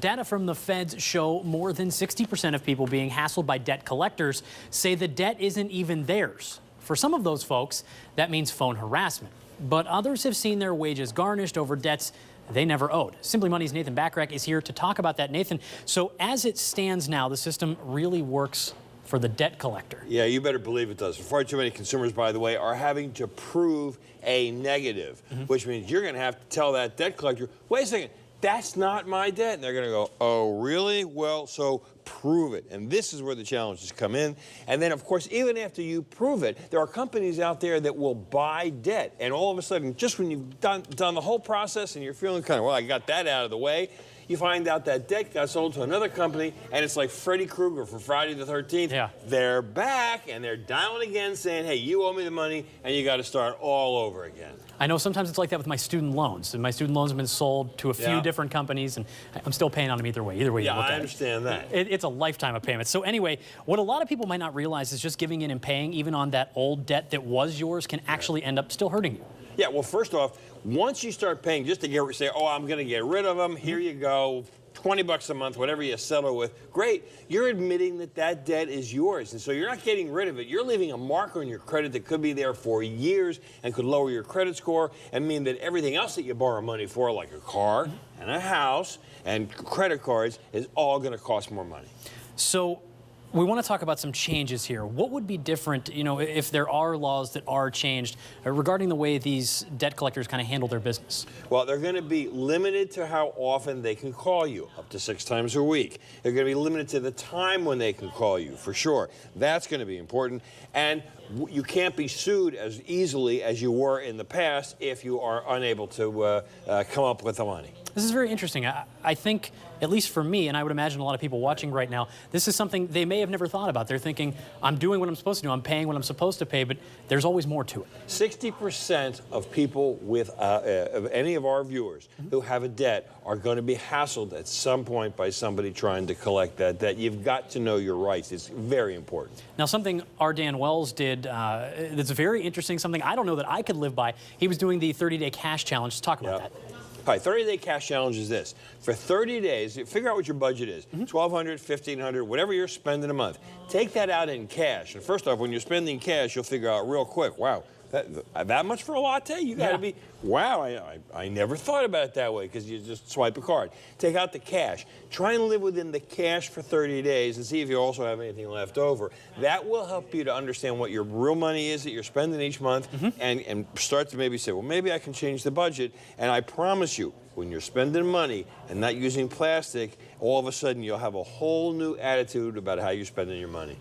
Data from the feds show more than 60% of people being hassled by debt collectors say the debt isn't even theirs. For some of those folks, that means phone harassment. But others have seen their wages garnished over debts they never owed. Simply Money's Nathan Bachrach is here to talk about that. Nathan, so as it stands now, the system really works for the debt collector. Yeah, you better believe it does. Far too many consumers, by the way, are having to prove a negative, which means you're going to have to tell that debt collector, wait a second, that's not my debt. And they're going to go, oh, really? Well, so prove it. And this is where the challenges come in. And then, of course, even after you prove it, there are companies out there that will buy debt. And all of a sudden, just when you've done the whole process and you're feeling kind of, well, I got that out of the way, you find out that debt got sold to another company, and it's like Freddy Krueger from Friday the 13th. Yeah. They're back, and they're dialing again saying, hey, you owe me the money, and you got to start all over again. I know sometimes it's like that with my student loans. And my student loans have been sold to a few different companies, and I'm still paying on them either way. Either way you look at it. Yeah, I understand that. It's a lifetime of payments. So anyway, what a lot of people might not realize is just giving in and paying, even on that old debt that was yours, can actually end up still hurting you. Yeah, well, first off, once you start paying just to say, oh, I'm going to get rid of them, here you go, 20 bucks a month, whatever you settle with, great. You're admitting that that debt is yours. And so you're not getting rid of it. You're leaving a mark on your credit that could be there for years and could lower your credit score and mean that everything else that you borrow money for, like a car and a house and credit cards, is all going to cost more money. So we want to talk about some changes here. What would be different, you know, if there are laws that are changed regarding the way these debt collectors kind of handle their business? Well, they're going to be limited to how often they can call you, up to 6 times a week. They're going to be limited to the time when they can call you, for sure. That's going to be important. And you can't be sued as easily as you were in the past if you are unable to come up with the money. This is very interesting. I think, at least for me, and I would imagine a lot of people watching right now, this is something they may have never thought about. They're thinking, I'm doing what I'm supposed to do, I'm paying what I'm supposed to pay, but there's always more to it. 60% of people with of any of our viewers who have a debt are going to be hassled at some point by somebody trying to collect that debt. You've got to know your rights. It's very important. Now, something our Dan Wells did that's very interesting, something I don't know that I could live by. He was doing the 30-day cash challenge. Let's talk about that. All right, 30-day cash challenge is this. For 30 days, figure out what your budget is. $1,200, $1,500, whatever you're spending a month. Take that out in cash. And first off, when you're spending cash, you'll figure out real quick, wow, that much for a latte? You got to be, wow, I never thought about it that way, because you just swipe a card. Take out the cash. Try and live within the cash for 30 days and see if you also have anything left over. That will help you to understand what your real money is that you're spending each month and start to maybe say, well, maybe I can change the budget. And I promise you, when you're spending money and not using plastic, all of a sudden you'll have a whole new attitude about how you're spending your money.